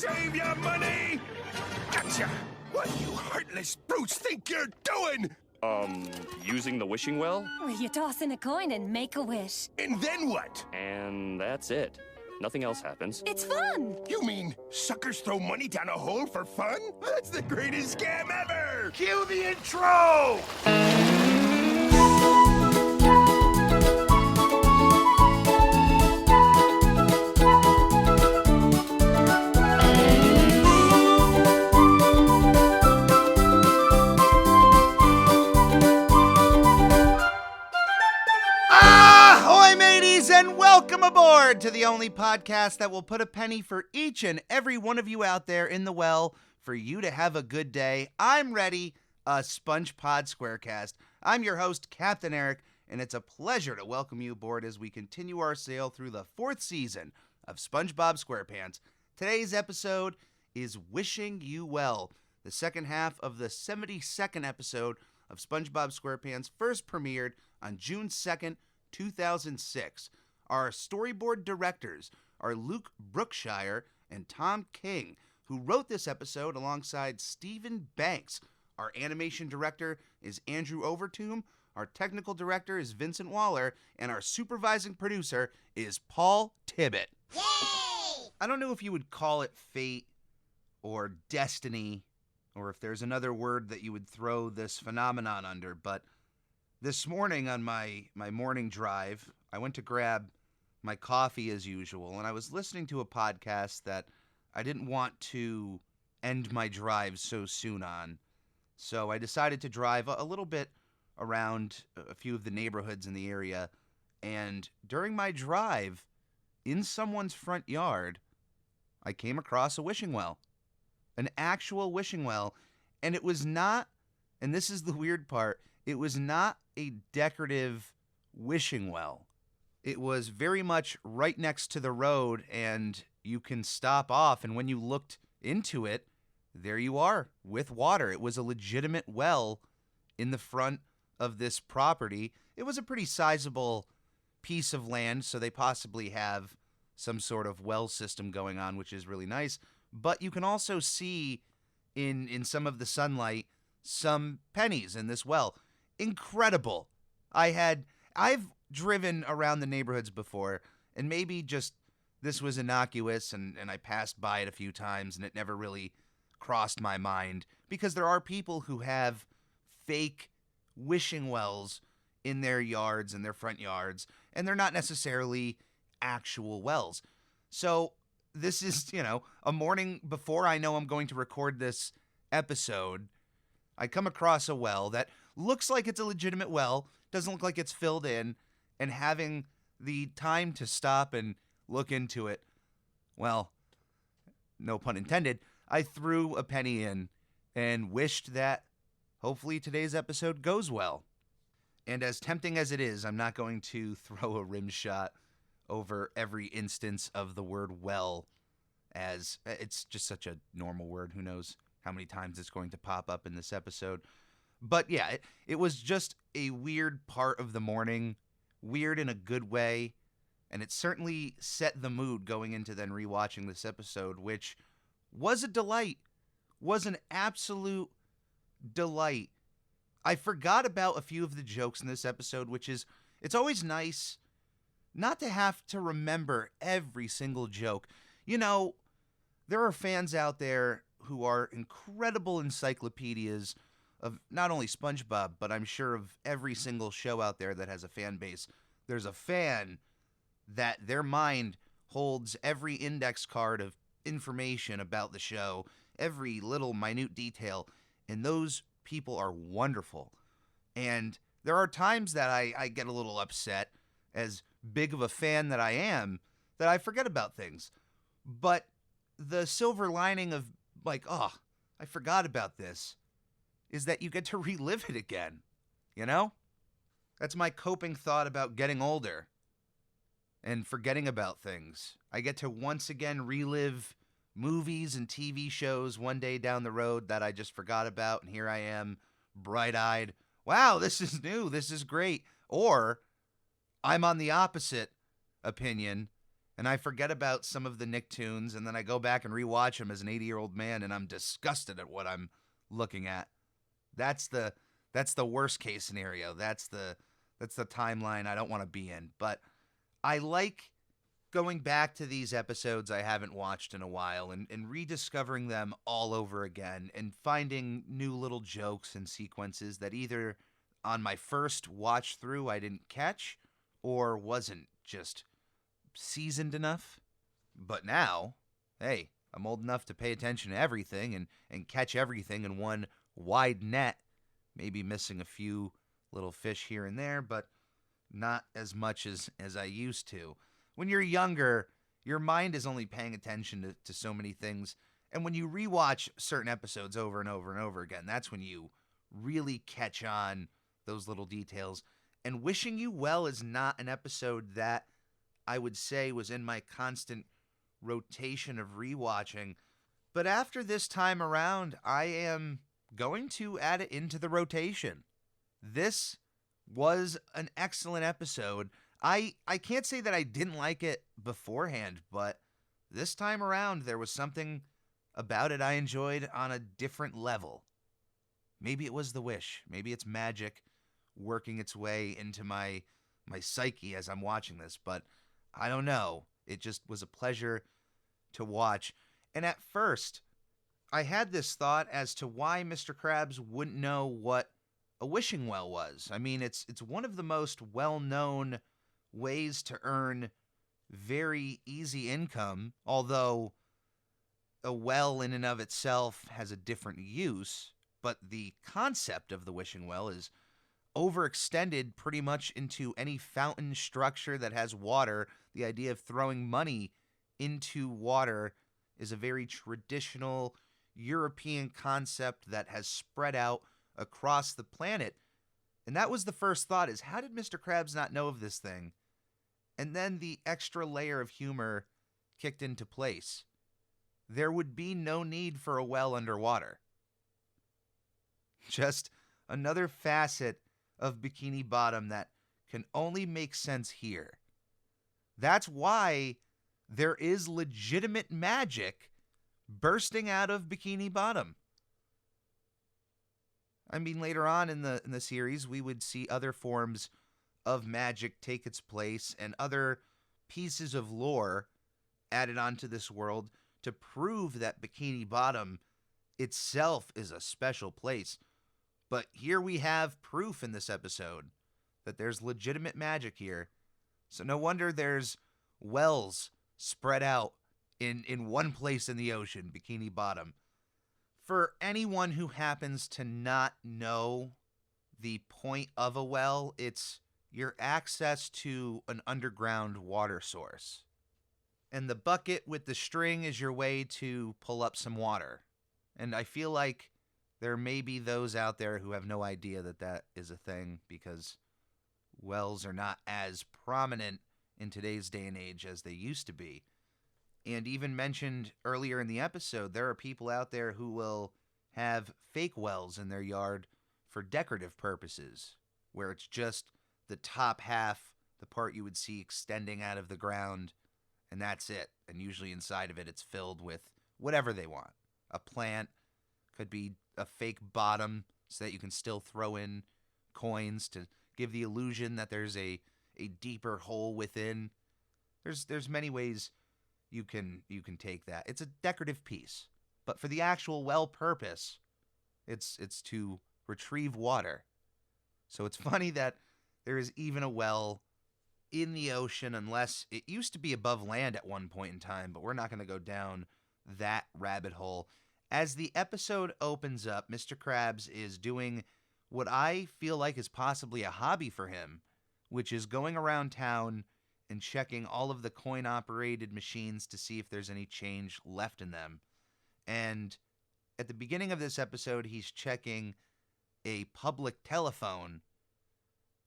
save your money? Gotcha! What do you heartless brutes think you're doing? Using the wishing well? Well, you toss in a coin and make a wish. And then what? And that's it. Nothing else happens. It's fun! You mean suckers throw money down a hole for fun? That's the greatest scam ever! Cue the intro! Ahoy, mateys, and welcome aboard to the only podcast that will put a penny for each and every one of you out there in the well for you to have a good day. I'm ready, a SpongePod Squarecast. I'm your host, Captain Eric, and it's a pleasure to welcome you aboard as we continue our sail through the 4th season of SpongeBob SquarePants. Today's episode is Wishing You Well, the second half of the 72nd episode of SpongeBob SquarePants, first premiered on June 2nd, 2006. Our storyboard directors are Luke Brookshire and Tom King, who wrote this episode alongside Stephen Banks. Our animation director is Andrew Overtomb, our technical director is Vincent Waller, and our supervising producer is Paul Tibbett. Yay! I don't know if you would call it fate or destiny, or if there's another word that you would throw this phenomenon under, but this morning on my morning drive, I went to grab my coffee as usual, and I was listening to a podcast that I didn't want to end my drive so soon on. So I decided to drive a little bit around a few of the neighborhoods in the area, and during my drive, in someone's front yard, I came across a wishing well. An actual wishing well, and it was not, and this is the weird part, it was not a decorative wishing well. It was very much right next to the road, and you can stop off, and when you looked into it, there you are, with water. It was a legitimate well in the front of this property. It was a pretty sizable piece of land, so they possibly have some sort of well system going on, which is really nice. But you can also see in some of the sunlight some pennies in this well. Incredible. I've driven around the neighborhoods before, and maybe just this was innocuous and I passed by it a few times and it never really crossed my mind, because there are people who have fake wishing wells in their yards and their front yards, and they're not necessarily actual wells. So this is, a morning before I know I'm going to record this episode, I come across a well that looks like it's a legitimate well, doesn't look like it's filled in, and having the time to stop and look into it, well, no pun intended, I threw a penny in and wished that hopefully today's episode goes well. And as tempting as it is, I'm not going to throw a rim shot over every instance of the word well, as it's just such a normal word. Who knows how many times it's going to pop up in this episode. But yeah, it was just a weird part of the morning, weird in a good way, and it certainly set the mood going into then rewatching this episode, which was a delight, was an absolute delight. I forgot about a few of the jokes in this episode, which is, it's always nice not to have to remember every single joke. There are fans out there who are incredible encyclopedias of not only SpongeBob, but I'm sure of every single show out there that has a fan base. There's a fan that their mind holds every index card of information about the show, every little minute detail, and those people are wonderful. And there are times that I get a little upset, as big of a fan that I am, that I forget about things. But the silver lining of, I forgot about this, is that you get to relive it again, That's my coping thought about getting older and forgetting about things. I get to once again relive movies and TV shows one day down the road that I just forgot about, and here I am, bright-eyed. Wow, this is new, this is great. Or I'm on the opposite opinion, and I forget about some of the Nicktoons, and then I go back and rewatch them as an 80-year-old man, and I'm disgusted at what I'm looking at. That's the worst case scenario. That's the timeline I don't want to be in. But I like going back to these episodes I haven't watched in a while and rediscovering them all over again and finding new little jokes and sequences that either on my first watch through I didn't catch or wasn't just seasoned enough. But now, hey, I'm old enough to pay attention to everything and catch everything in one wide net, maybe missing a few little fish here and there, but not as much as I used to. When you're younger, your mind is only paying attention to so many things, and when you rewatch certain episodes over and over and over again, that's when you really catch on those little details. And Wishing You Well is not an episode that I would say was in my constant rotation of rewatching, but after this time around, I am going to add it into the rotation. This was an excellent episode. I can't say that I didn't like it beforehand, but this time around there was something about it I enjoyed on a different level. Maybe it was the wish. Maybe it's magic working its way into my psyche as I'm watching this, but I don't know. It just was a pleasure to watch. And at first, I had this thought as to why Mr. Krabs wouldn't know what a wishing well was. I mean, it's one of the most well-known ways to earn very easy income, although a well in and of itself has a different use, but the concept of the wishing well is overextended pretty much into any fountain structure that has water. The idea of throwing money into water is a very traditional European concept that has spread out across the planet. And that was the first thought, is how did Mr. Krabs not know of this thing? And then the extra layer of humor kicked into place. There would be no need for a well underwater. Just another facet of Bikini Bottom that can only make sense here. That's why there is legitimate magic bursting out of Bikini Bottom. I mean, later on in the series, we would see other forms of magic take its place and other pieces of lore added onto this world to prove that Bikini Bottom itself is a special place. But here we have proof in this episode that there's legitimate magic here. So no wonder there's wells spread out in one place in the ocean, Bikini Bottom. For anyone who happens to not know the point of a well, it's your access to an underground water source. And the bucket with the string is your way to pull up some water. And I feel like there may be those out there who have no idea that that is a thing, because wells are not as prominent in today's day and age as they used to be. And even mentioned earlier in the episode, there are people out there who will have fake wells in their yard for decorative purposes, where it's just the top half, the part you would see extending out of the ground, and that's it. And usually inside of it, it's filled with whatever they want. A plant, could be a fake bottom so that you can still throw in coins to give the illusion that there's a deeper hole within. There's many ways you can take that. It's a decorative piece, but for the actual well purpose, it's to retrieve water. So it's funny that there is even a well in the ocean, unless it used to be above land at one point in time, but we're not going to go down that rabbit hole. As the episode opens up, Mr. Krabs is doing what I feel like is possibly a hobby for him, which is going around town and checking all of the coin-operated machines to see if there's any change left in them. And at the beginning of this episode, he's checking a public telephone,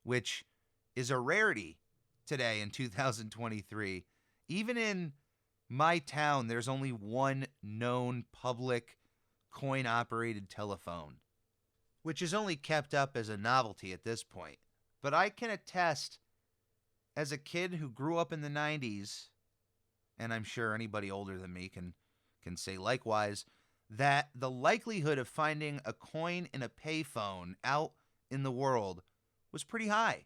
which is a rarity today in 2023. Even in my town, there's only one known public coin-operated telephone, which is only kept up as a novelty at this point. But I can attest, as a kid who grew up in the 90s, and I'm sure anybody older than me can say likewise, that the likelihood of finding a coin in a payphone out in the world was pretty high.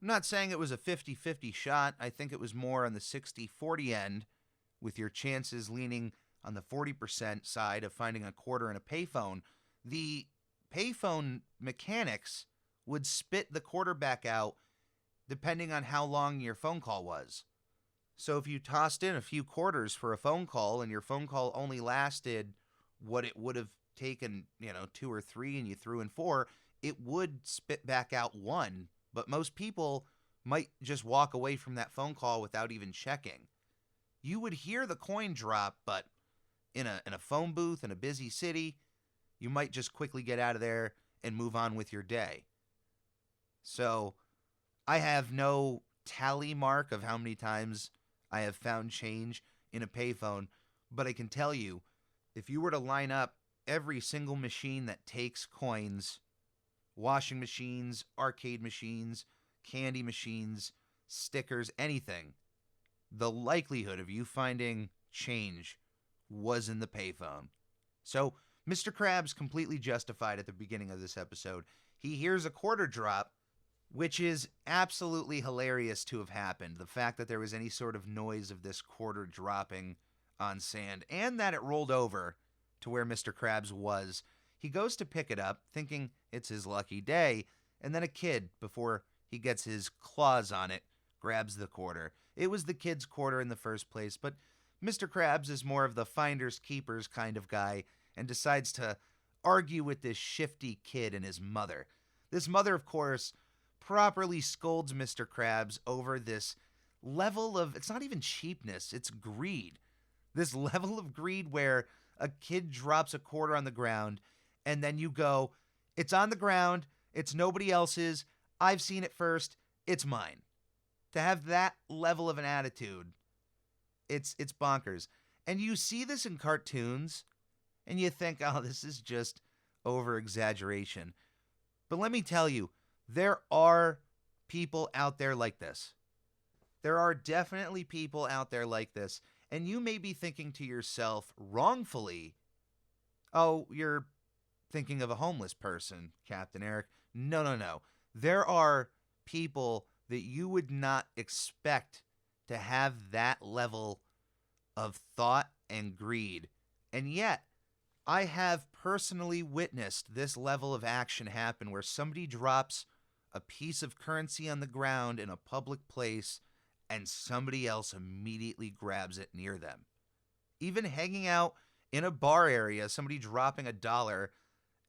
I'm not saying it was a 50-50 shot. I think it was more on the 60-40 end, with your chances leaning on the 40% side of finding a quarter in a payphone. The payphone mechanics would spit the quarter back out depending on how long your phone call was. So if you tossed in a few quarters for a phone call and your phone call only lasted what it would have taken, 2 or 3, and you threw in 4, it would spit back out 1. But most people might just walk away from that phone call without even checking. You would hear the coin drop, but in a phone booth in a busy city, you might just quickly get out of there and move on with your day. So I have no tally mark of how many times I have found change in a payphone, but I can tell you, if you were to line up every single machine that takes coins, washing machines, arcade machines, candy machines, stickers, anything, the likelihood of you finding change was in the payphone. So Mr. Krabs completely justified at the beginning of this episode. He hears a quarter drop, which is absolutely hilarious to have happened. The fact that there was any sort of noise of this quarter dropping on sand, and that it rolled over to where Mr. Krabs was. He goes to pick it up, thinking it's his lucky day, and then a kid, before he gets his claws on it, grabs the quarter. It was the kid's quarter in the first place, but Mr. Krabs is more of the finders keepers kind of guy and decides to argue with this shifty kid and his mother. This mother, of course, properly scolds Mr. Krabs over this level of, it's not even cheapness, it's greed. This level of greed where a kid drops a quarter on the ground and then you go, it's on the ground, it's nobody else's, I've seen it first, it's mine. To have that level of an attitude, it's bonkers. And you see this in cartoons and you think, oh, this is just over exaggeration. But let me tell you, there are people out there like this. There are definitely people out there like this. And you may be thinking to yourself wrongfully, oh, you're thinking of a homeless person, Captain Eric. No. There are people that you would not expect to have that level of thought and greed. And yet, I have personally witnessed this level of action happen where somebody drops a piece of currency on the ground in a public place and somebody else immediately grabs it near them. Even hanging out in a bar area, somebody dropping $1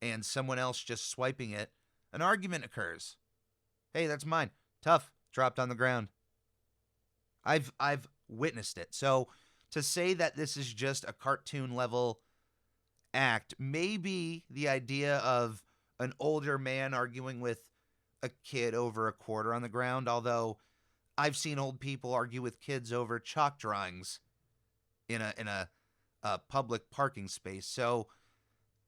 and someone else just swiping it, an argument occurs. Hey, that's mine. Tough. Dropped on the ground. I've witnessed it. So to say that this is just a cartoon level act, maybe the idea of an older man arguing with a kid over a quarter on the ground, although I've seen old people argue with kids over chalk drawings in a public parking space. So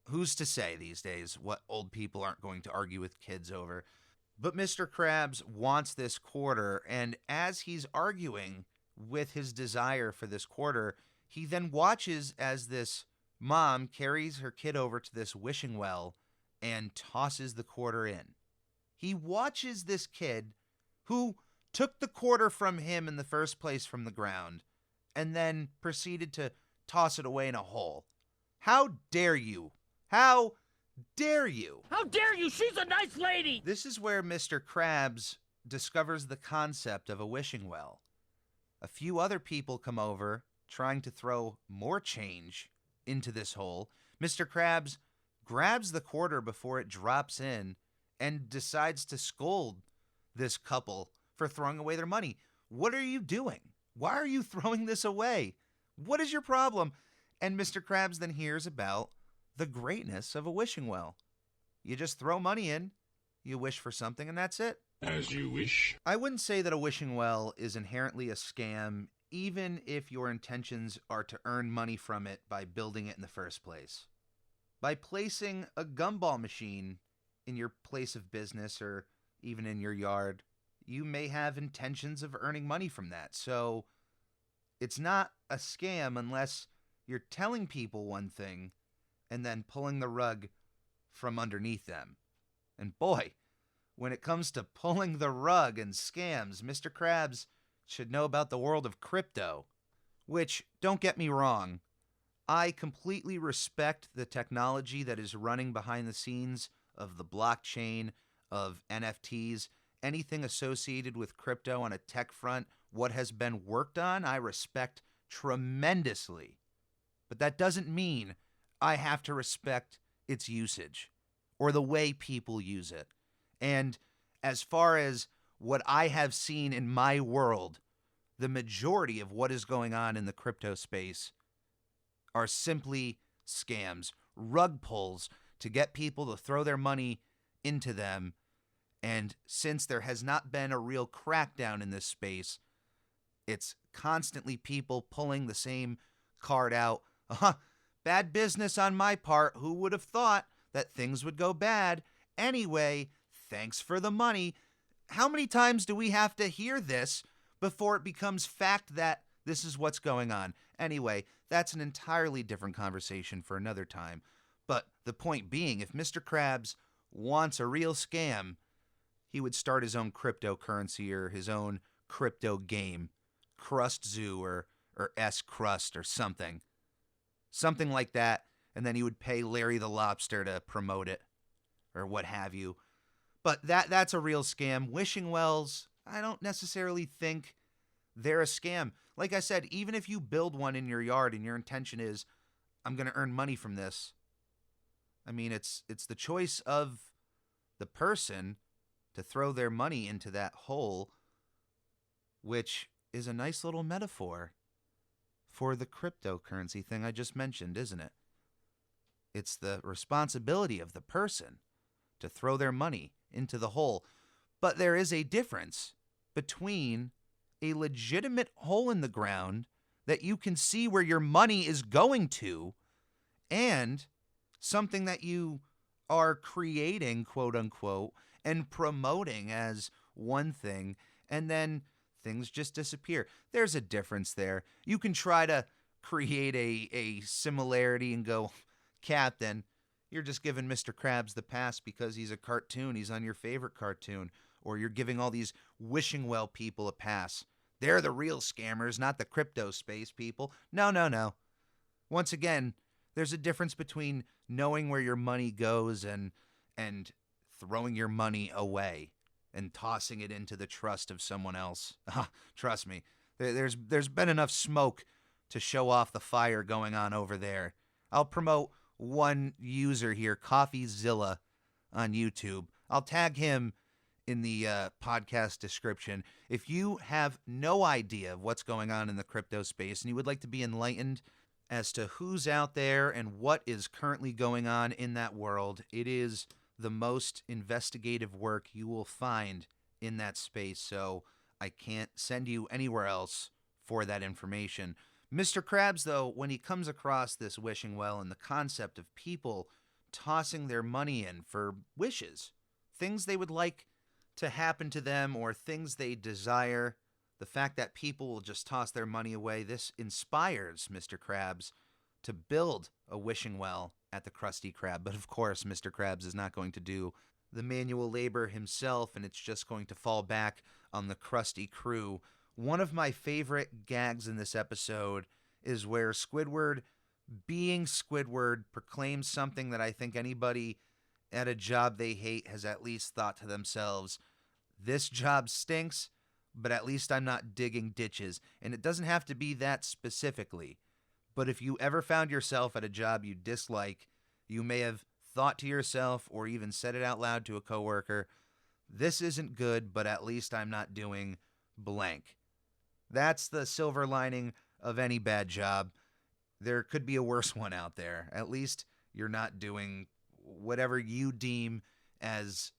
who's to say these days what old people aren't going to argue with kids over? But Mr. Krabs wants this quarter, and as he's arguing with his desire for this quarter, he then watches as this mom carries her kid over to this wishing well and tosses the quarter in. He watches this kid who took the quarter from him in the first place from the ground and then proceeded to toss it away in a hole. How dare you? How dare you? How dare you? She's a nice lady! This is where Mr. Krabs discovers the concept of a wishing well. A few other people come over, trying to throw more change into this hole. Mr. Krabs grabs the quarter before it drops in and decides to scold this couple for throwing away their money. What are you doing? Why are you throwing this away? What is your problem? And Mr. Krabs then hears about the greatness of a wishing well. You just throw money in, you wish for something, and that's it. As you wish. I wouldn't say that a wishing well is inherently a scam, even if your intentions are to earn money from it by building it in the first place. By placing a gumball machine in your place of business or even in your yard, you may have intentions of earning money from that. So it's not a scam unless you're telling people one thing and then pulling the rug from underneath them. And boy, when it comes to pulling the rug and scams, Mr. Krabs should know about the world of crypto. Which, don't get me wrong, I completely respect the technology that is running behind the scenes of the blockchain, of NFTs, anything associated with crypto on a tech front, what has been worked on, I respect tremendously. But that doesn't mean I have to respect its usage or the way people use it. And as far as what I have seen in my world, the majority of what is going on in the crypto space are simply scams, rug pulls to get people to throw their money into them. And since there has not been a real crackdown in this space, it's constantly people pulling the same card out. Bad business on my part. Who would have thought that things would go bad? Anyway, thanks for the money. How many times do we have to hear this before it becomes fact that this is what's going on? Anyway, that's an entirely different conversation for another time. But the point being, if Mr. Krabs wants a real scam, he would start his own cryptocurrency or his own crypto game, Crust Zoo or S-Crust or something. Something like that, and then he would pay Larry the Lobster to promote it or what have you. But that's a real scam. Wishing wells, I don't necessarily think they're a scam. Like I said, even if you build one in your yard and your intention is, I'm going to earn money from this, I mean, it's the choice of the person to throw their money into that hole, which is a nice little metaphor for the cryptocurrency thing I just mentioned, isn't it? It's the responsibility of the person to throw their money into the hole. But there is a difference between a legitimate hole in the ground that you can see where your money is going to and something that you are creating, quote unquote, and promoting as one thing, and then things just disappear. There's a difference there. You can try to create a similarity and go, Captain, you're just giving Mr. Krabs the pass because he's a cartoon. He's on your favorite cartoon. Or you're giving all these wishing well people a pass. They're the real scammers, not the crypto space people. No. Once again, there's a difference between knowing where your money goes and throwing your money away and tossing it into the trust of someone else. Trust me, there's been enough smoke to show off the fire going on over there. I'll promote one user here, CoffeeZilla, on YouTube. I'll tag him in the podcast description. If you have no idea of what's going on in the crypto space and you would like to be enlightened as to who's out there and what is currently going on in that world, it is the most investigative work you will find in that space, so I can't send you anywhere else for that information. Mr. Krabs, though, when he comes across this wishing well and the concept of people tossing their money in for wishes, things they would like to happen to them or things they desire, the fact that people will just toss their money away, this inspires Mr. Krabs to build a wishing well at the Krusty Krab. But of course, Mr. Krabs is not going to do the manual labor himself, and it's just going to fall back on the Krusty crew. One of my favorite gags in this episode is where Squidward, being Squidward, proclaims something that I think anybody at a job they hate has at least thought to themselves, this job stinks, but at least I'm not digging ditches. And it doesn't have to be that specifically. But if you ever found yourself at a job you dislike, you may have thought to yourself or even said it out loud to a coworker, this isn't good, but at least I'm not doing blank. That's the silver lining of any bad job. There could be a worse one out there. At least you're not doing whatever you deem as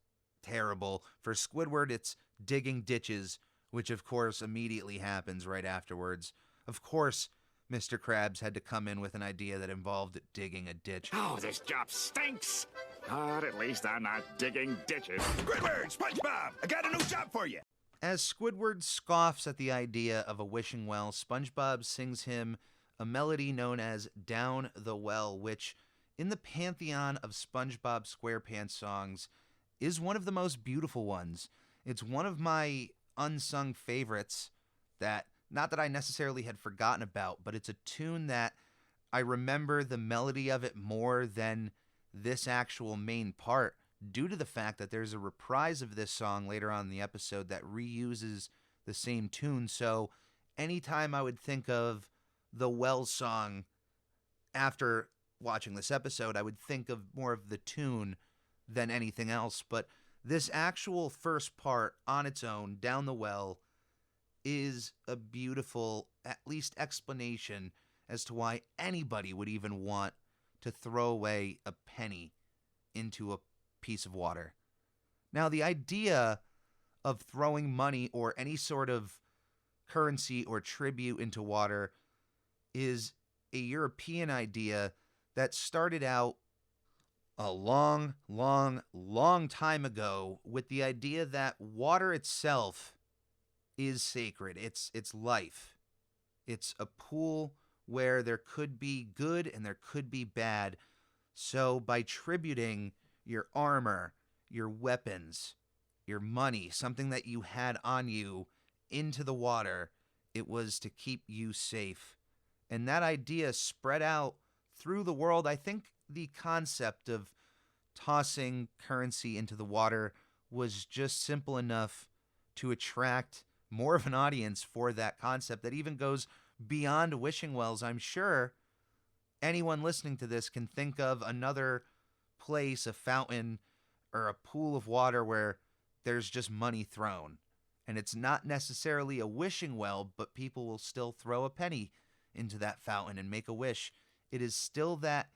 terrible. For Squidward, it's digging ditches, which of course immediately happens right afterwards. Of course, Mr. Krabs had to come in with an idea that involved digging a ditch. Oh, this job stinks! But at least I'm not digging ditches. Squidward, SpongeBob, I got a new job for you. As Squidward scoffs at the idea of a wishing well, SpongeBob sings him a melody known as Down the Well, which, in the pantheon of SpongeBob SquarePants songs, is one of the most beautiful ones. It's one of my unsung favorites that, not that I necessarily had forgotten about, but it's a tune that I remember the melody of it more than this actual main part, due to the fact that there's a reprise of this song later on in the episode that reuses the same tune. So anytime I would think of the Well song after watching this episode, I would think of more of the tune than anything else. But this actual first part on its own, Down the Well, is a beautiful, at least, explanation as to why anybody would even want to throw away a penny into a piece of water. Now, the idea of throwing money or any sort of currency or tribute into water is a European idea that started out a long, long, long time ago with the idea that water itself is sacred. It's life. It's a pool where there could be good and there could be bad. So by tributing your armor, your weapons, your money, something that you had on you, into the water, it was to keep you safe. And that idea spread out through the world. I think the concept of tossing currency into the water was just simple enough to attract more of an audience for that concept that even goes beyond wishing wells. I'm sure anyone listening to this can think of another place, a fountain or a pool of water where there's just money thrown. And it's not necessarily a wishing well, but people will still throw a penny into that fountain and make a wish. It is still that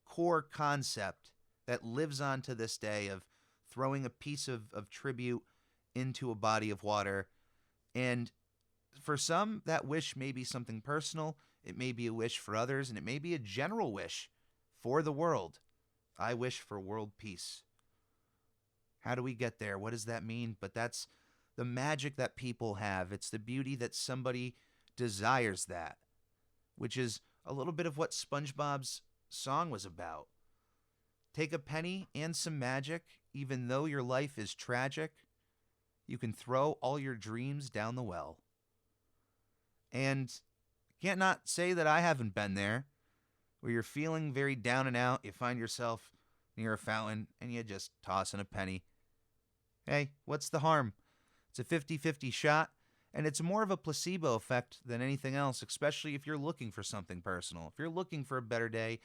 core concept that lives on to this day of throwing a piece of tribute into a body of water. And for some, that wish may be something personal. It may be a wish for others, and it may be a general wish for the world. I wish for world peace. How do we get there? What does that mean? But that's the magic that people have. It's the beauty that somebody desires that, which is a little bit of what SpongeBob's song was about. Take a penny and some magic, even though your life is tragic, you can throw all your dreams down the well. And can't not say that I haven't been there, where you're feeling very down and out, you find yourself near a fountain, and you just toss in a penny. Hey, what's the harm? It's a 50-50 shot, and it's more of a placebo effect than anything else, especially if you're looking for something personal. If you're looking for a better day,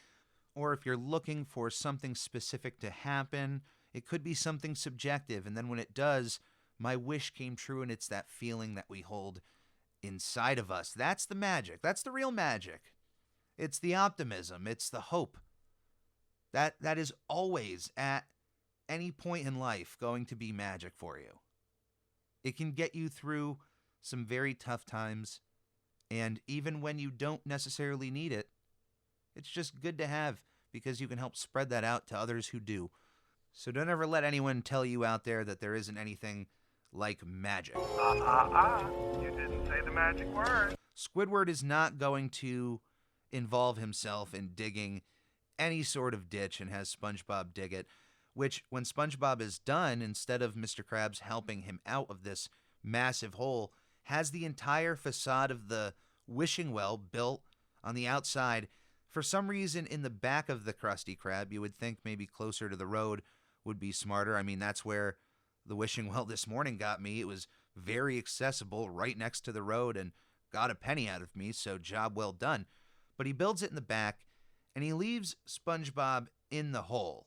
or if you're looking for something specific to happen, it could be something subjective, and then when it does, my wish came true, and it's that feeling that we hold inside of us. That's the magic. That's the real magic. It's the optimism. It's the hope. That is always, at any point in life, going to be magic for you. It can get you through some very tough times, and even when you don't necessarily need it, it's just good to have because you can help spread that out to others who do. So don't ever let anyone tell you out there that there isn't anything like magic. You didn't say the magic word. Squidward is not going to involve himself in digging any sort of ditch and has SpongeBob dig it, which, when SpongeBob is done, instead of Mr. Krabs helping him out of this massive hole, has the entire facade of the wishing well built on the outside. For some reason, in the back of the Krusty Krab, you would think maybe closer to the road would be smarter. I mean, that's where the wishing well this morning got me. It was very accessible, right next to the road, and got a penny out of me, so job well done. But he builds it in the back, and he leaves SpongeBob in the hole,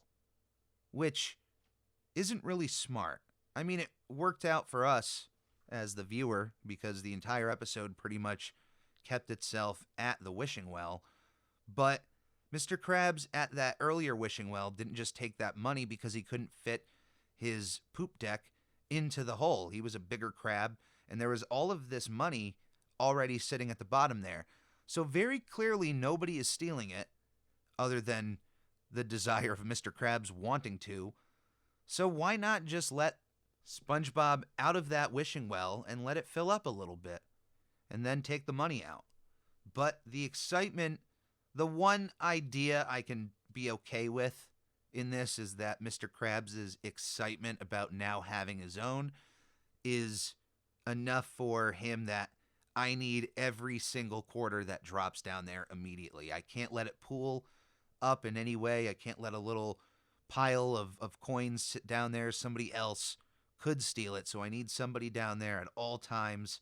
which isn't really smart. I mean, it worked out for us as the viewer because the entire episode pretty much kept itself at the wishing well. But Mr. Krabs at that earlier wishing well didn't just take that money because he couldn't fit his poop deck into the hole. He was a bigger crab, and there was all of this money already sitting at the bottom there. So very clearly nobody is stealing it other than the desire of Mr. Krabs wanting to. So why not just let SpongeBob out of that wishing well and let it fill up a little bit, and then take the money out. But the excitement, the one idea I can be okay with in this is that Mr. Krabs' excitement about now having his own is enough for him that I need every single quarter that drops down there immediately. I can't let it pool up in any way. I can't let a little pile of coins sit down there. Somebody else could steal it, so I need somebody down there at all times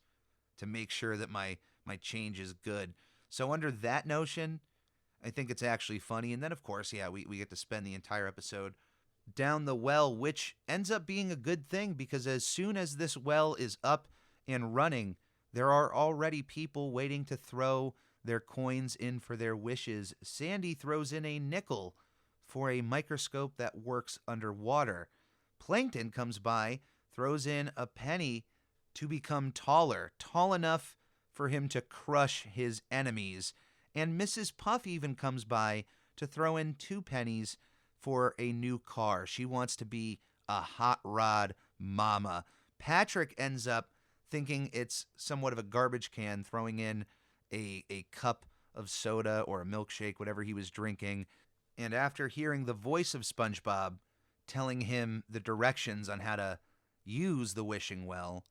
to make sure that my change is good. So under that notion, I think it's actually funny. And then, of course, yeah, we get to spend the entire episode down the well, which ends up being a good thing because as soon as this well is up and running, there are already people waiting to throw their coins in for their wishes. Sandy throws in a nickel for a microscope that works underwater. Plankton comes by, throws in a penny to become taller, tall enough for him to crush his enemies. And Mrs. Puff even comes by to throw in 2 pennies for a new car. She wants to be a hot rod mama. Patrick ends up thinking it's somewhat of a garbage can, throwing in a cup of soda or a milkshake, whatever he was drinking. And after hearing the voice of SpongeBob telling him the directions on how to use the wishing well,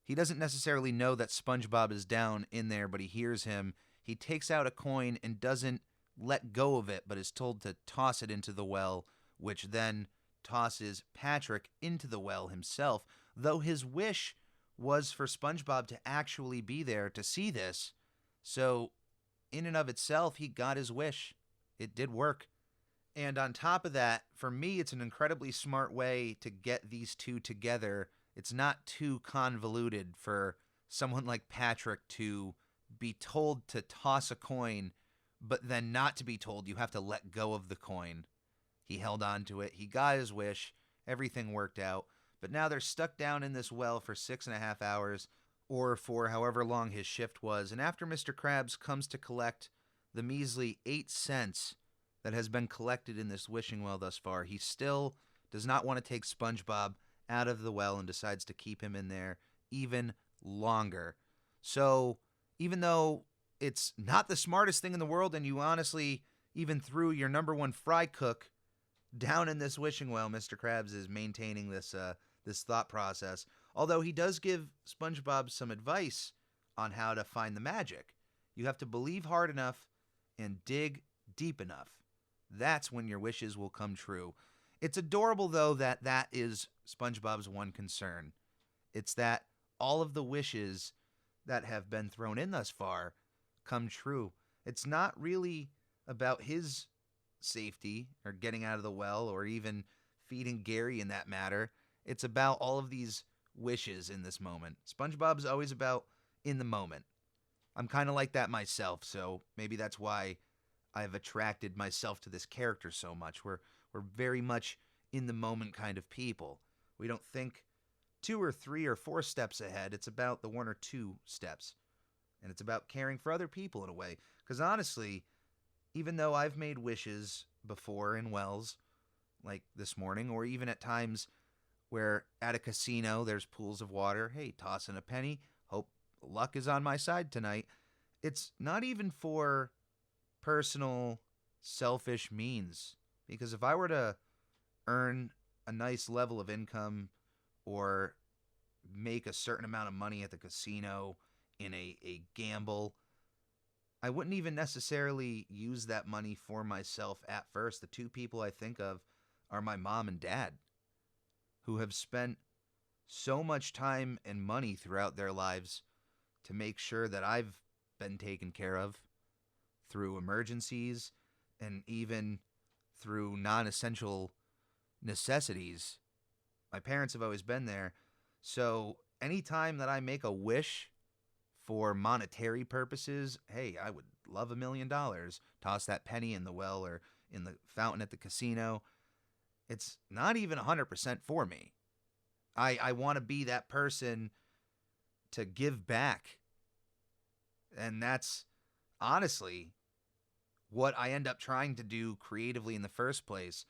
he doesn't necessarily know that SpongeBob is down in there, but he hears him. He takes out a coin and doesn't let go of it, but is told to toss it into the well, which then tosses Patrick into the well himself, though his wish was for SpongeBob to actually be there to see this. So, in and of itself, he got his wish. It did work. And on top of that, for me, it's an incredibly smart way to get these two together. It's not too convoluted for someone like Patrick to be told to toss a coin, but then not to be told you have to let go of the coin. He held on to it. He got his wish. Everything worked out. But now they're stuck down in this well for 6.5 hours, or for however long his shift was. And after Mr. Krabs comes to collect the measly 8 cents that has been collected in this wishing well thus far, he still does not want to take SpongeBob out of the well and decides to keep him in there even longer. So even though it's not the smartest thing in the world, and you honestly even threw your number 1 fry cook down in this wishing well, Mr. Krabs is maintaining this thought process. Although he does give SpongeBob some advice on how to find the magic. You have to believe hard enough and dig deep enough. That's when your wishes will come true. It's adorable, though, that is SpongeBob's one concern. It's that all of the wishes that have been thrown in thus far come true. It's not really about his safety or getting out of the well or even feeding Gary in that matter. It's about all of these wishes in this moment. SpongeBob's always about in the moment. I'm kind of like that myself, so maybe that's why I've attracted myself to this character so much. We're very much in the moment kind of people. We don't think 2 or 3 or 4 steps ahead. It's about the 1 or 2 steps. And it's about caring for other people in a way. Because honestly, even though I've made wishes before in wells, like this morning, or even at times where at a casino there's pools of water, hey, toss in a penny, hope luck is on my side tonight. It's not even for personal, selfish means. Because if I were to earn a nice level of income or make a certain amount of money at the casino in a gamble, I wouldn't even necessarily use that money for myself at first. The 2 people I think of are my mom and dad, who have spent so much time and money throughout their lives to make sure that I've been taken care of through emergencies and even through non-essential necessities. My parents have always been there. So anytime that I make a wish for monetary purposes, hey, I would love $1 million. Toss that penny in the well or in the fountain at the casino. It's not even 100% for me. I want to be that person to give back. And that's honestly what I end up trying to do creatively in the first place.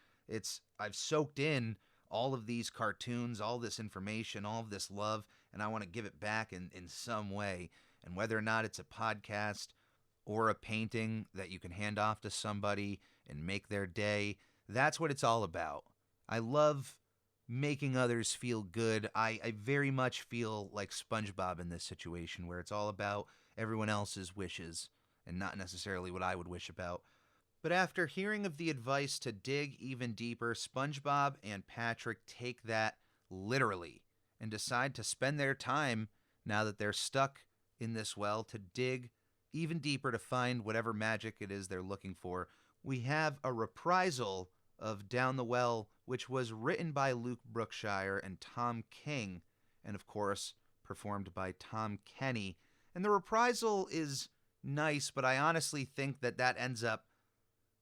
I've soaked in all of these cartoons, all this information, all of this love, and I want to give it back in some way. And whether or not it's a podcast or a painting that you can hand off to somebody and make their day, that's what it's all about. I love making others feel good. I very much feel like SpongeBob in this situation, where it's all about everyone else's wishes and not necessarily what I would wish about. But after hearing of the advice to dig even deeper, SpongeBob and Patrick take that literally and decide to spend their time, now that they're stuck in this well, to dig even deeper to find whatever magic it is they're looking for. We have a reprisal of Down the Well, which was written by Luke Brookshire and Tom King, and of course, performed by Tom Kenny. And the reprisal is nice, but I honestly think that ends up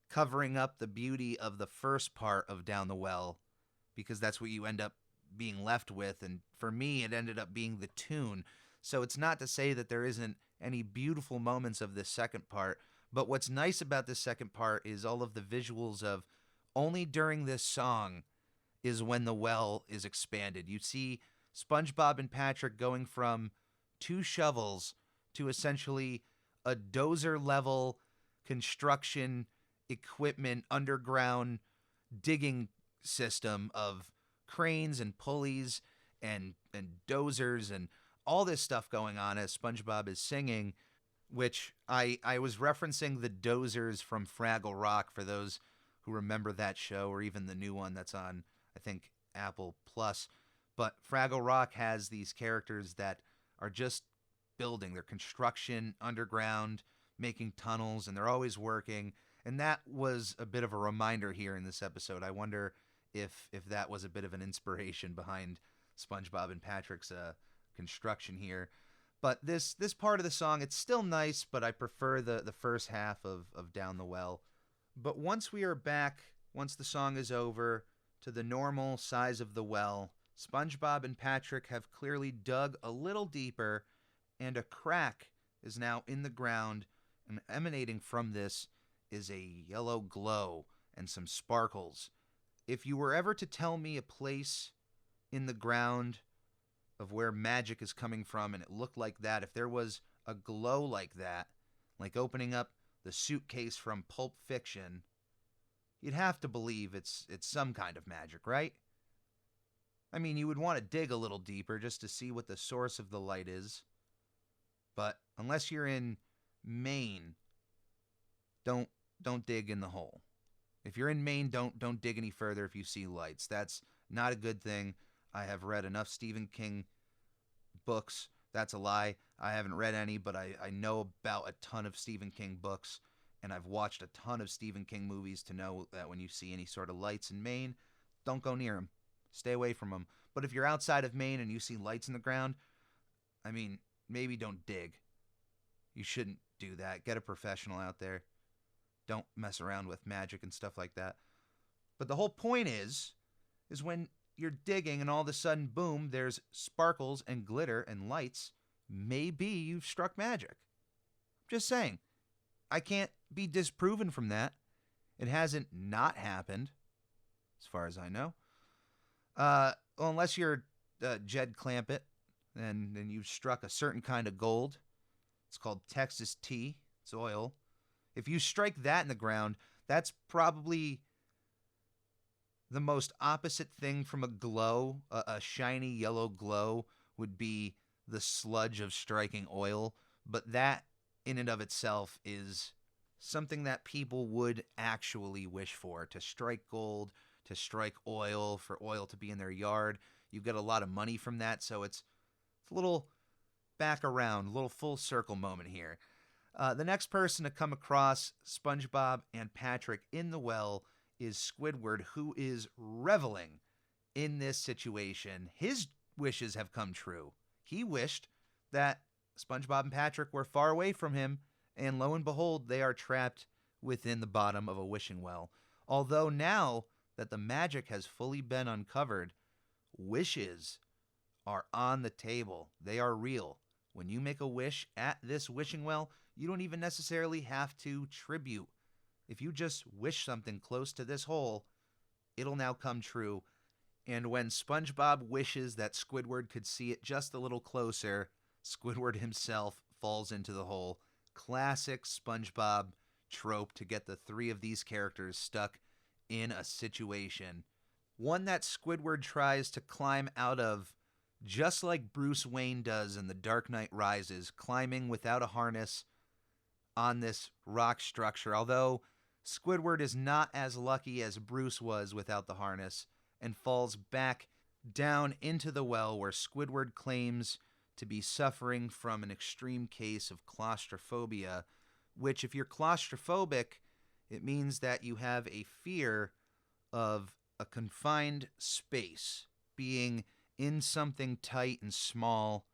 covering up the beauty of the first part of Down the Well, because that's what you end up being left with, and for me, it ended up being the tune. So it's not to say that there isn't any beautiful moments of this second part, but what's nice about this second part is all of the visuals of only during this song is when the well is expanded. You see SpongeBob and Patrick going from 2 shovels to essentially a dozer-level construction equipment, underground digging system of cranes and pulleys and dozers and all this stuff going on as SpongeBob is singing, which I was referencing the dozers from Fraggle Rock for those who remember that show, or even the new one that's on, I think, Apple Plus. But Fraggle Rock has these characters that are just building their construction underground, making tunnels, and they're always working. And that was a bit of a reminder here in this episode. I wonder if that was a bit of an inspiration behind SpongeBob and Patrick's construction here. But this part of the song, it's still nice, but I prefer the first half of Down the Well. But once we are back, once the song is over, to the normal size of the well, SpongeBob and Patrick have clearly dug a little deeper, and a crack is now in the ground, and emanating from this is a yellow glow and some sparkles. If you were ever to tell me a place in the ground of where magic is coming from and it looked like that, if there was a glow like that, like opening up the suitcase from Pulp Fiction, you'd have to believe it's some kind of magic, right? I mean, you would want to dig a little deeper just to see what the source of the light is. But unless you're in Maine, don't dig in the hole. If you're in Maine, don't dig any further if you see lights. That's not a good thing. I have read enough Stephen King books. That's a lie. I haven't read any, but I know about a ton of Stephen King books, and I've watched a ton of Stephen King movies to know that when you see any sort of lights in Maine, don't go near them. Stay away from them. But if you're outside of Maine and you see lights in the ground, I mean, maybe don't dig. You shouldn't do that. Get a professional out there. Don't mess around with magic and stuff like that. But the whole point is when you're digging and all of a sudden, boom, there's sparkles and glitter and lights, maybe you've struck magic. Just saying. I can't be disproven from that. It hasn't not happened, as far as I know. Well, unless you're Jed Clampett, then you've struck a certain kind of gold. It's called Texas tea. It's oil. If you strike that in the ground, that's probably the most opposite thing from a glow. A shiny yellow glow would be the sludge of striking oil. But that, in and of itself, is something that people would actually wish for. To strike gold, to strike oil, for oil to be in their yard. You get a lot of money from that, so it's a little back around, a little full circle moment here. The next person to come across SpongeBob and Patrick in the well is Squidward, who is reveling in this situation. His wishes have come true. He wished that SpongeBob and Patrick were far away from him, and lo and behold, they are trapped within the bottom of a wishing well. Although now that the magic has fully been uncovered, wishes are on the table. They are real. When you make a wish at this wishing well, you don't even necessarily have to tribute. If you just wish something close to this hole, it'll now come true. And when SpongeBob wishes that Squidward could see it just a little closer, Squidward himself falls into the hole. Classic SpongeBob trope to get the three of these characters stuck in a situation. One that Squidward tries to climb out of just like Bruce Wayne does in The Dark Knight Rises, climbing without a harness on this rock structure. Although Squidward is not as lucky as Bruce was without the harness and falls back down into the well where Squidward claims to be suffering from an extreme case of claustrophobia, which if you're claustrophobic, it means that you have a fear of a confined space, being in something tight and small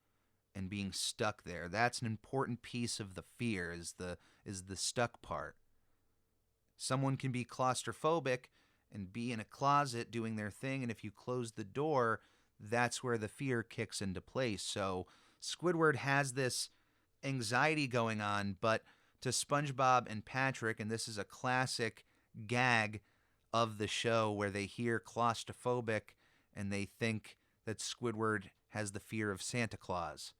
and being stuck there. That's an important piece of the fear, is the stuck part. Someone can be claustrophobic and be in a closet doing their thing, and if you close the door, that's where the fear kicks into place. So Squidward has this anxiety going on, but to SpongeBob and Patrick, and this is a classic gag of the show where they hear claustrophobic and they think that Squidward has the fear of Santa Claus.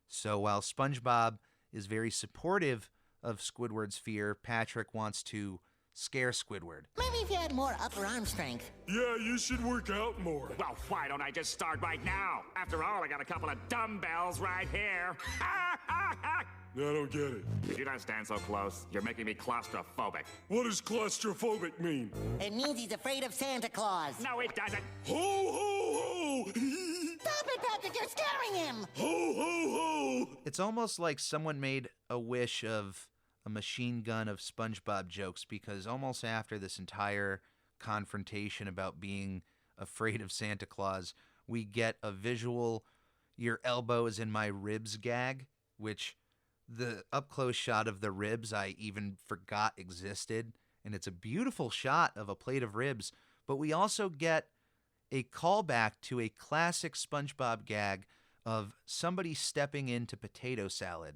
So while SpongeBob is very supportive of Squidward's fear, Patrick wants to scare Squidward. Maybe if you had more upper arm strength. Yeah, you should work out more. Well, why don't I just start right now? After all, I got a couple of dumbbells right here. I don't get it. If you don't stand so close, you're making me claustrophobic. What does claustrophobic mean? It means he's afraid of Santa Claus. No, it doesn't. Ho, ho, ho! Stop it, Patrick, you're scaring him! Ho, ho, ho! It's almost like someone made a wish of a machine gun of SpongeBob jokes, because almost after this entire confrontation about being afraid of Santa Claus, we get a visual "your elbow is in my ribs" gag, which the up-close shot of the ribs I even forgot existed, and it's a beautiful shot of a plate of ribs, but we also get a callback to a classic SpongeBob gag of somebody stepping into potato salad.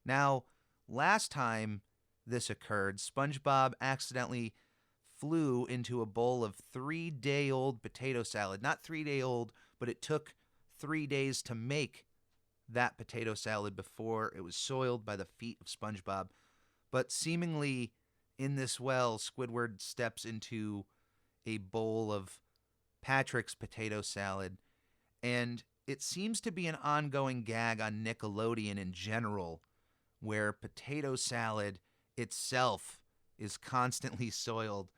Now, last time this occurred, SpongeBob accidentally flew into a bowl of 3-day-old potato salad. Not 3-day-old, but it took 3 days to make that potato salad before it was soiled by the feet of SpongeBob. But seemingly in this well, Squidward steps into a bowl of Patrick's potato salad, and it seems to be an ongoing gag on Nickelodeon in general, where potato salad itself is constantly soiled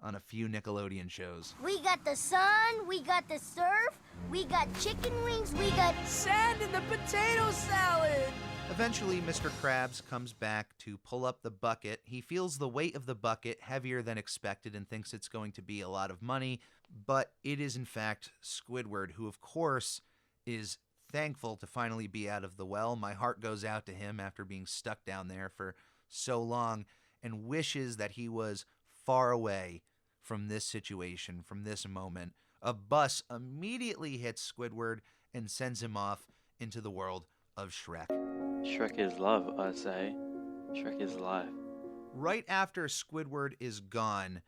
on a few Nickelodeon shows. We got the sun, we got the surf, we got chicken wings, we got sand in the potato salad. Eventually, Mr. Krabs comes back to pull up the bucket. He feels the weight of the bucket heavier than expected and thinks it's going to be a lot of money, but it is in fact Squidward, who of course is thankful to finally be out of the well. My heart goes out to him after being stuck down there for so long, and wishes that he was far away from this situation, from this moment. A bus immediately hits Squidward and sends him off into the world of Shrek. Shrek is love, I say. Shrek is life. Right after Squidward is gone,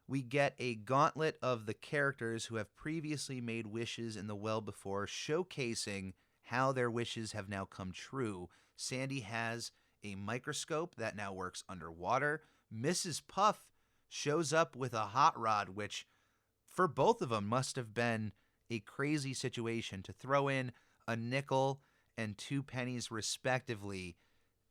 we get a gauntlet of the characters who have previously made wishes in the well before, showcasing how their wishes have now come true. Sandy has a microscope that now works underwater. Mrs. Puff shows up with a hot rod, which for both of them must have been a crazy situation to throw in a nickel and 2 pennies respectively,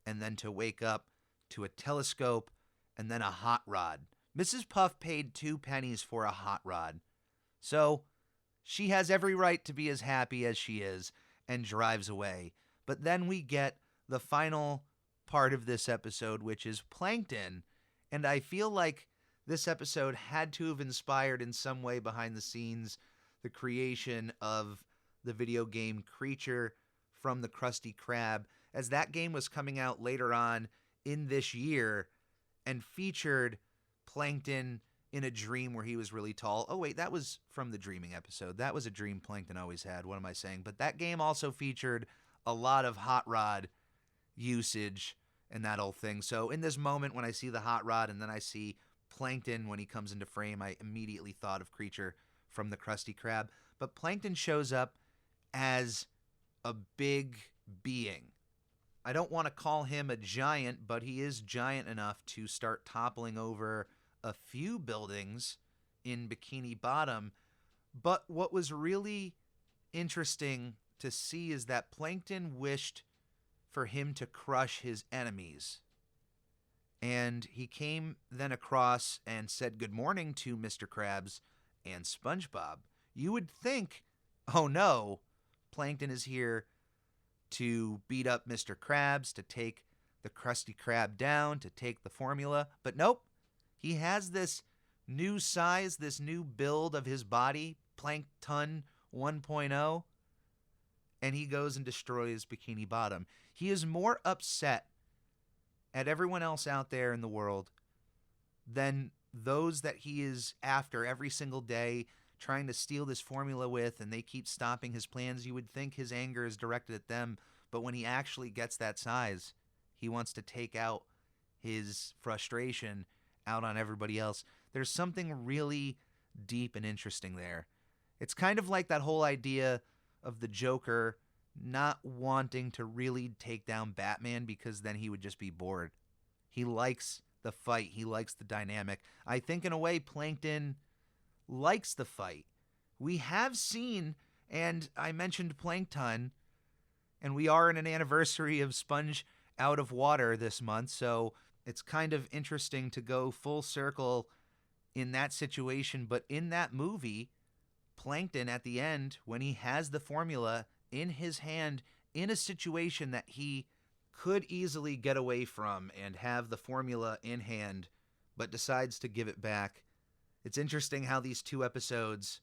and then to wake up to a telescope and then a hot rod. Mrs. Puff paid 2 pennies for a hot rod. So she has every right to be as happy as she is and drives away. But then we get the final part of this episode, which is Plankton. And I feel like this episode had to have inspired in some way behind the scenes the creation of the video game Creature from the Krusty Krab, as that game was coming out later on in this year and featured Plankton in a dream where he was really tall. Oh wait, that was from the Dreaming episode. That was a dream Plankton always had. What am I saying? But that game also featured a lot of hot rod usage and that whole thing. So in this moment when I see the hot rod and then I see Plankton when he comes into frame, I immediately thought of Creature from the Krusty Krab. But Plankton shows up as a big being. I don't want to call him a giant, but he is giant enough to start toppling over a few buildings in Bikini Bottom. But what was really interesting to see is that Plankton wished for him to crush his enemies. And he came then across and said good morning to Mr. Krabs and SpongeBob. You would think, oh no, Plankton is here to beat up Mr. Krabs, to take the Krusty Krab down, to take the formula. But nope, he has this new size, this new build of his body, Plankton 1.0, and he goes and destroys Bikini Bottom. He is more upset at everyone else out there in the world than those that he is after every single day, trying to steal this formula with, and they keep stopping his plans. You would think his anger is directed at them, but when he actually gets that size, he wants to take out his frustration out on everybody else. There's something really deep and interesting there. It's kind of like that whole idea of the Joker not wanting to really take down Batman because then he would just be bored. He likes the fight. He likes the dynamic. I think in a way Plankton likes the fight. We have seen, and I mentioned Plankton, and we are in an anniversary of Sponge Out of Water this month, so it's kind of interesting to go full circle in that situation. But in that movie, Plankton at the end, when he has the formula in his hand in a situation that he could easily get away from and have the formula in hand, but decides to give it back. It's interesting how these two episodes,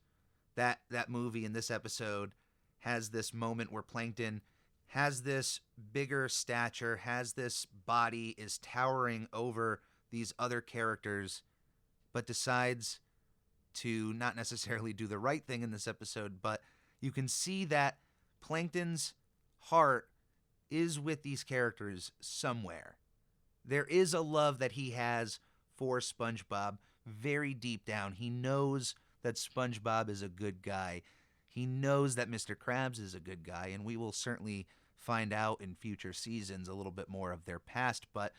that movie and this episode, has this moment where Plankton has this bigger stature, has this body, is towering over these other characters, but decides to not necessarily do the right thing in this episode. But you can see that Plankton's heart is with these characters somewhere. There is a love that he has for SpongeBob very deep down. He knows that SpongeBob is a good guy. He knows that Mr. Krabs is a good guy, and we will certainly find out in future seasons a little bit more of their past. But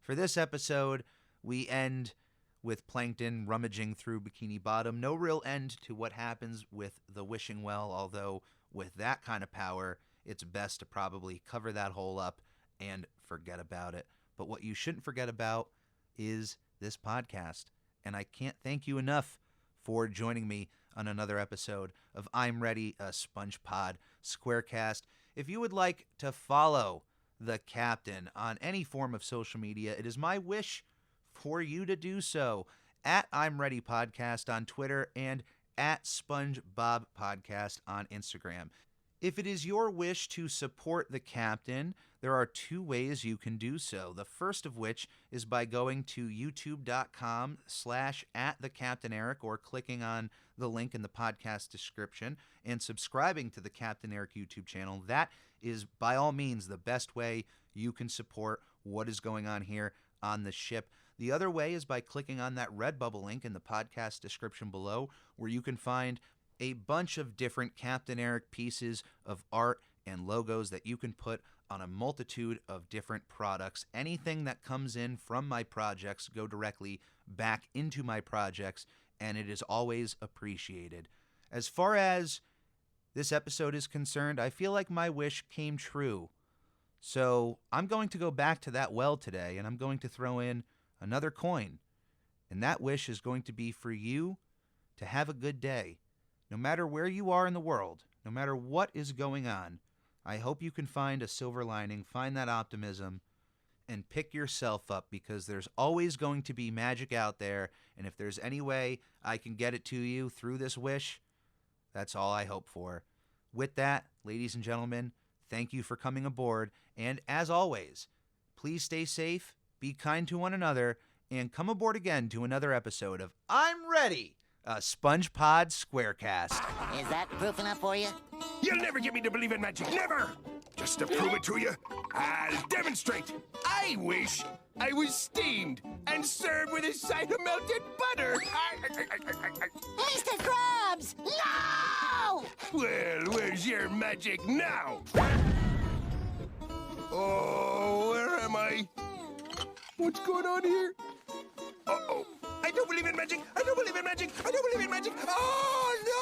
for this episode, we end with Plankton rummaging through Bikini Bottom. No real end to what happens with the wishing well, although with that kind of power, it's best to probably cover that hole up and forget about it. But what you shouldn't forget about is this podcast. And I can't thank you enough for joining me on another episode of I'm Ready, a SpongePod Squarecast. If you would like to follow the Captain on any form of social media, it is my wish for you to do so at I'm Ready Podcast on Twitter and at SpongeBob Podcast on Instagram. If it is your wish to support the Captain, there are two ways you can do so. The first of which is by going to youtube.com/@thecaptaineric or clicking on the link in the podcast description and subscribing to the Captain Eric YouTube channel. That is by all means the best way you can support what is going on here on the ship. The other way is by clicking on that Redbubble link in the podcast description below, where you can find a bunch of different Captain Eric pieces of art and logos that you can put on a multitude of different products. Anything that comes in from my projects go directly back into my projects, and it is always appreciated. As far as this episode is concerned, I feel like my wish came true. So I'm going to go back to that well today, and I'm going to throw in another coin. And that wish is going to be for you to have a good day. No matter where you are in the world, no matter what is going on, I hope you can find a silver lining, find that optimism, and pick yourself up, because there's always going to be magic out there, and if there's any way I can get it to you through this wish, that's all I hope for. With that, ladies and gentlemen, thank you for coming aboard, and as always, please stay safe, be kind to one another, and come aboard again to another episode of I'm Ready, a SpongePod Squarecast. Is that proof enough for you? You'll never get me to believe in magic. Never! Just to prove it to you, I'll demonstrate. I wish I was steamed and served with a side of melted butter. Mr. Krabs! No! Well, where's your magic now? Oh, where am I? What's going on here? Uh-oh. I don't believe in magic. I don't believe in magic. I don't believe in magic. Oh, no!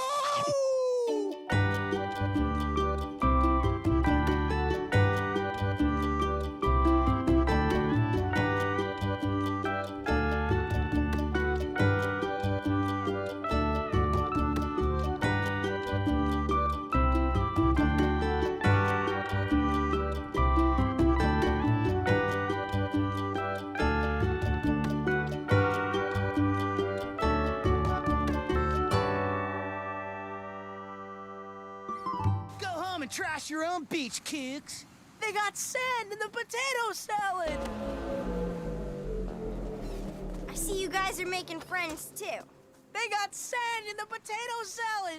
Go home and trash your own beach, kooks. They got sand in the potato salad. I see you guys are making friends too. They got sand in the potato salad.